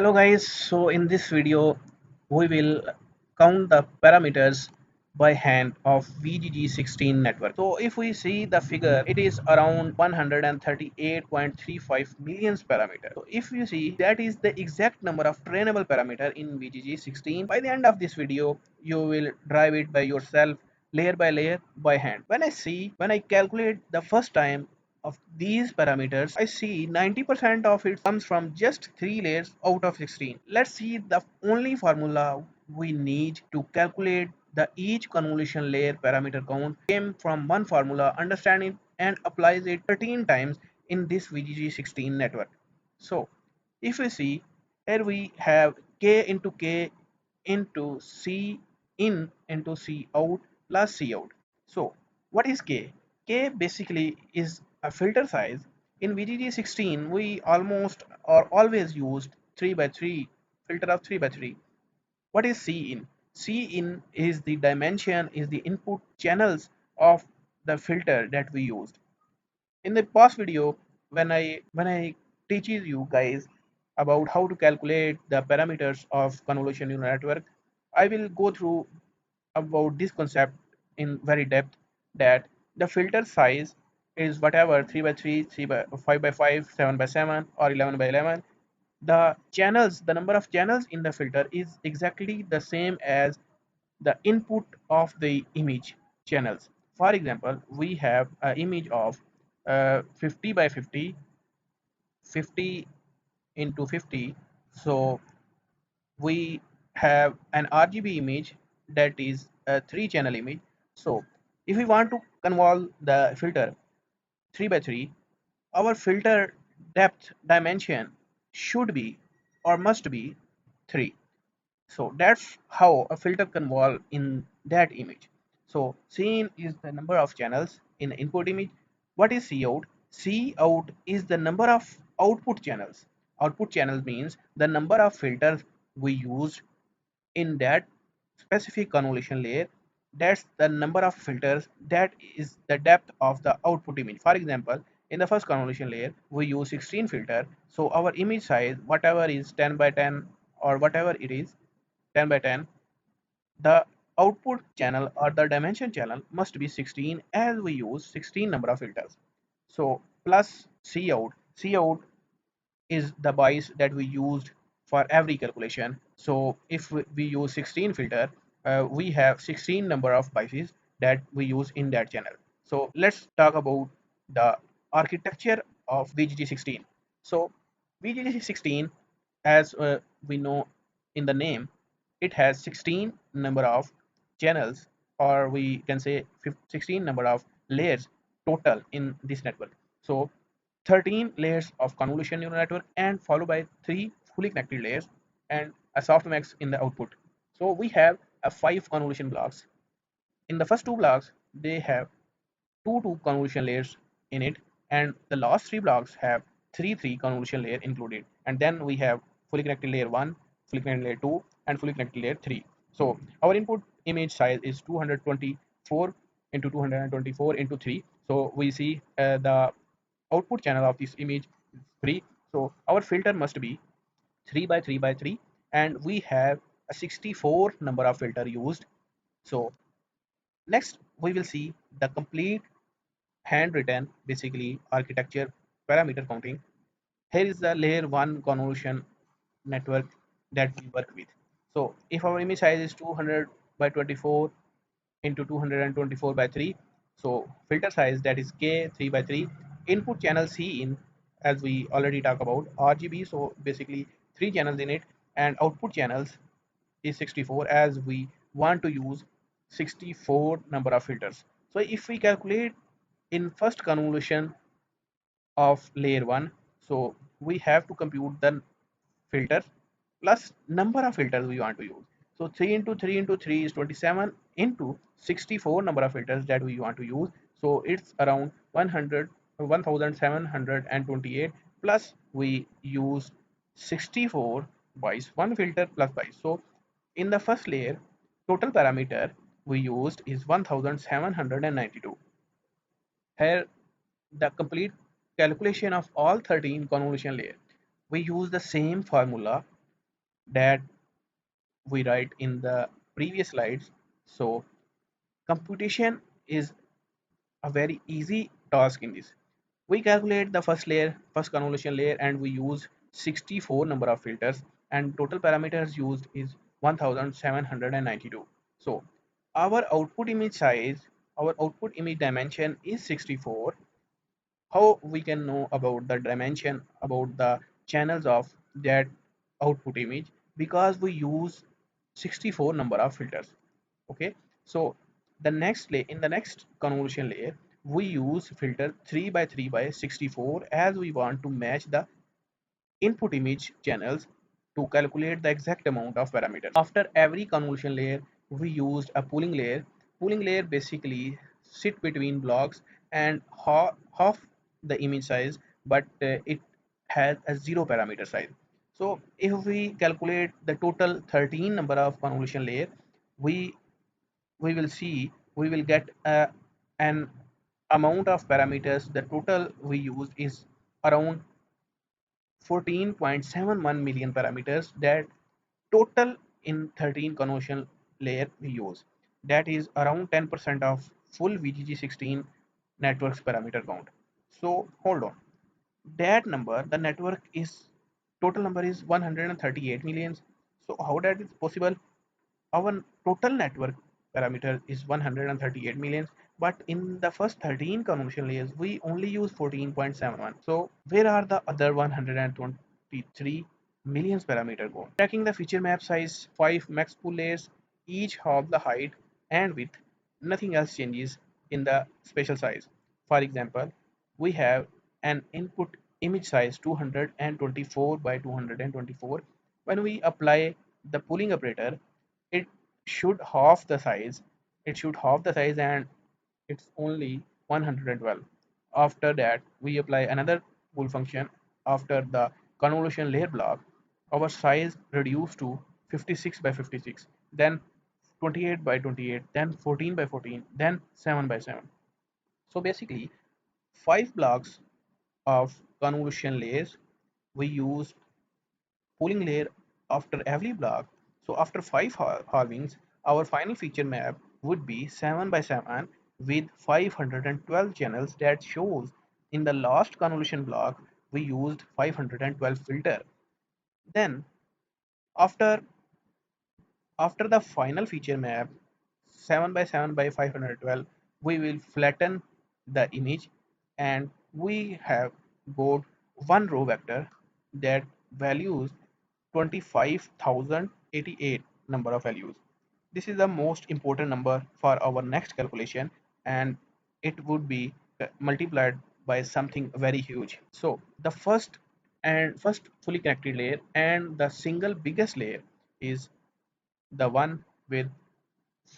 Hello guys, so in this video we will count the parameters by hand of VGG-16 network. So if we see the figure, it is around 138.35 million parameters. So if you see, that is the exact number of trainable parameter in VGG-16. By the end of this video, you will drive it by yourself, layer by layer by hand. When I calculate the first time of these parameters, I see 90% of it comes from just 3 layers out of 16. Let's see the only formula we need to calculate the each convolution layer parameter count came from one formula, understand it and applies it 13 times in this VGG-16 network. So if we see, here we have k into k into c in into c out plus c out. So what is k? K basically is a filter size. In VGG-16 we almost or always used 3 by 3 filter of 3 by 3. What is C in? C in is the dimension, is the input channels of the filter that we used. In the past video, when I teaches you guys about how to calculate the parameters of convolution neural network, I will go through about this concept in very depth, that the filter size is whatever 3 by 3, 3 by 5 by 5, 7 by 7 or 11 by 11. The channels, the number of channels in the filter is exactly the same as the input of the image channels. For example, we have an image of 50 by 50, 50 into 50. So we have an RGB image that is a 3 channel image. So if we want to convolve the filter 3 by 3, our filter depth dimension should be or must be 3. So that's how a filter convolve in that image. So Cin is the number of channels in the input image. What is Cout? Cout is the number of output channels. Output channels means the number of filters we used in that specific convolution layer. That's the number of filters, that is the depth of the output image. For example, in the first convolution layer we use 16 filter, so our image size whatever is 10 by 10 or whatever it is 10 by 10, the output channel or the dimension channel must be 16 as we use 16 number of filters. So plus Cout is the bias that we used for every calculation. So if we use 16 filter, we have 16 number of biases that we use in that channel. So let's talk about the architecture of VGG-16. So VGG-16, as we know in the name, it has 16 number of channels, or we can say 16 number of layers total in this network. So 13 layers of convolution neural network and followed by 3 fully connected layers and a softmax in the output. So we have a 5 convolution blocks. In the first 2 blocks, they have 2 convolution layers in it, and the last 3 blocks have 3 convolution layer included. And then we have fully connected layer 1, fully connected layer 2, and fully connected layer 3. So our input image size is 224 into 224 into 3. So we see the output channel of this image is 3. So our filter must be 3 by 3 by 3, and we have a 64 number of filter used. So next we will see the complete handwritten basically architecture parameter counting. Here is the layer 1 convolution network that we work with. So if our image size is 200 by 24 into 224 by 3, so filter size that is k 3 by 3, input channel C in, as we already talked about RGB, so basically 3 channels in it, and output channels is 64 as we want to use 64 number of filters. So if we calculate in first convolution of layer 1, so we have to compute the filter plus number of filters we want to use. So 3 into 3 into 3 is 27 into 64 number of filters that we want to use. So it's around 1728 plus we use 64 bytes, one filter plus bytes. So in the first layer, total parameter we used is 1792. Here the complete calculation of all 13 convolution layers, we use the same formula that we write in the previous slides. So computation is a very easy task in this. We calculate the first layer, first convolution layer, and we use 64 number of filters, and total parameters used is 1792. So our output image size, our output image dimension is 64. How we can know about the dimension, about the channels of that output image? Because we use 64 number of filters. Okay, so the next layer, in the next convolution layer, we use filter 3 by 3 by 64, as we want to match the input image channels to calculate the exact amount of parameters. After every convolution layer, we used a pooling layer. Pooling layer basically sit between blocks and half the image size, but it has a zero parameter size. So if we calculate the total 13 number of convolution layer, we we will see, we will get an amount of parameters. The total we used is around 14.71 million parameters, that total in 13 convolution layer we use. That is around 10% of full VGG-16 network's parameter count. So hold on, that number, the network is, total number is 138 millions. So how that is possible? Our total network parameter is 138 millions, but in the first 13 convolution layers we only use 14.71. So where are the other 123 millions parameter go? Tracking the feature map size, 5 max pool layers, each half the height and width, nothing else changes in the spatial size. For example, we have an input image size 224 by 224. When we apply the pooling operator, it should half the size, and it's only 112. After that we apply another pool function. After the convolution layer block, our size reduced to 56 by 56, then 28 by 28, then 14 by 14, then 7 by 7. So basically 5 blocks of convolution layers, we use pooling layer after every block. So after 5 halvings, our final feature map would be 7 by 7 with 512 channels. That shows in the last convolution block we used 512 filter. Then after after the final feature map 7 by 7 by 512, we will flatten the image, and we have got one row vector that values 25,088 number of values. This is the most important number for our next calculation, and it would be multiplied by something very huge. So the first fully connected layer and the single biggest layer is the one with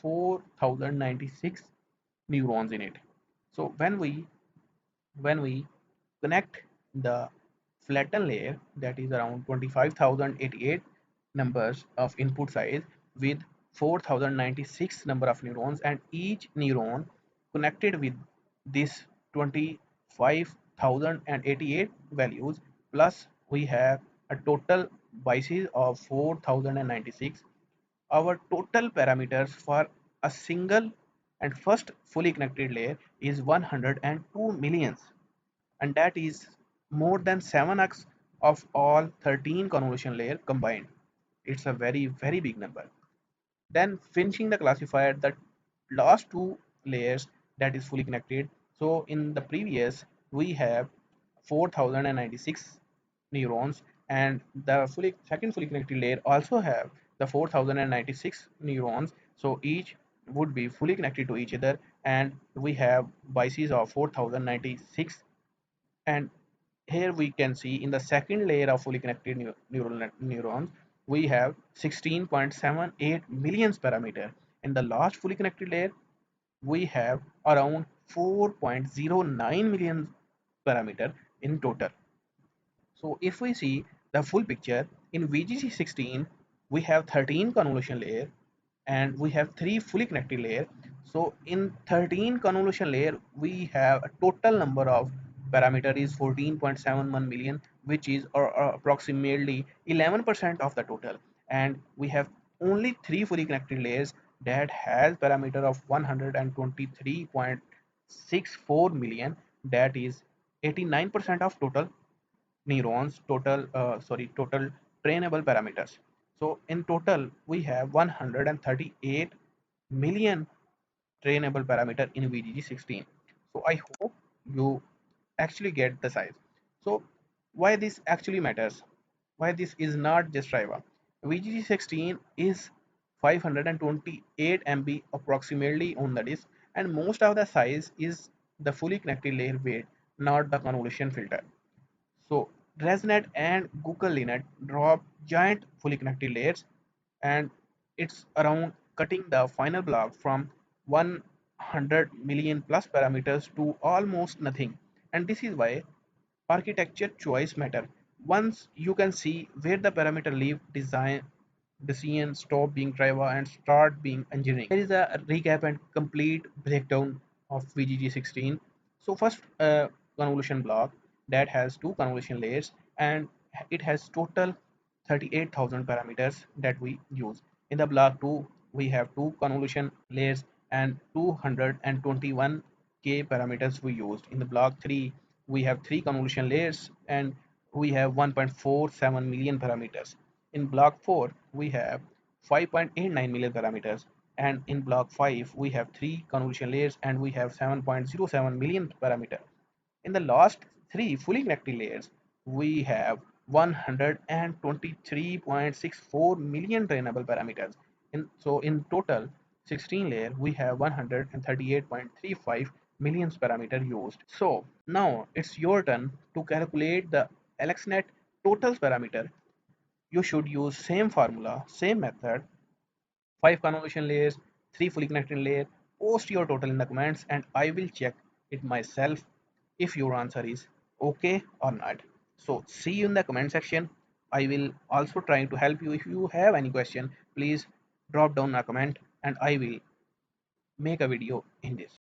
4096 neurons in it. So when we connect the flatten layer, that is around 25,088 numbers of input size with 4096 number of neurons, and each neuron connected with this 25,088 values, plus we have a total biases of 4096. Our total parameters for a single and first fully connected layer is 102 millions, and that is more than 7x of all 13 convolution layer combined. It's a very big number. Then finishing the classifier, the last two layers, that is fully connected. So in the previous we have 4096 neurons, and the second fully connected layer also have the 4096 neurons. So each would be fully connected to each other, and we have biases of 4096. And here we can see in the second layer of fully connected neurons we have 16.78 millions parameter. In the last fully connected layer we have around 4.09 million parameter in total. So if we see the full picture, in VGG-16 we have 13 convolution layer and we have 3 fully connected layer. So in 13 convolution layer we have a total number of parameter is 14.71 million. which is approximately 11% of the total, and we have only three fully connected layers that has parameter of 123.64 million, that is 89% of total neurons, total trainable parameters. So in total we have 138 million trainable parameter in VGG-16. So I hope you actually get the size. So why this actually matters? Why this is not just Riva? VGG-16 is 528 MB approximately on the disk, and most of the size is the fully connected layer weight, not the convolution filter. So ResNet and Google Linet drop giant fully connected layers, and it's around cutting the final block from 100 million plus parameters to almost nothing. And this is why architecture choice matter. Once you can see where the parameter leave design decision stop being driver and start being engineering. There is a recap and complete breakdown of VGG-16. So first convolution block that has two convolution layers, and it has total 38,000 parameters that we use. In the block 2 we have two convolution layers and 221k parameters we used. In the block 3 we have three convolution layers and we have 1.47 million parameters. In block 4 we have 5.89 million parameters, and in block 5 we have three convolution layers and we have 7.07 million parameter. In the last three fully connected layers, we have 123.64 million trainable parameters. In total 16 layer, we have 138.35 million parameter used. So now it's your turn to calculate the AlexNet total parameter. You should use same formula, same method, 5 convolution layers, 3 fully connected layer. Post your total in the comments and I will check it myself if your answer is okay or not. So see you in the comment section. I will also try to help you. If you have any question, please drop down a comment and I will make a video in this.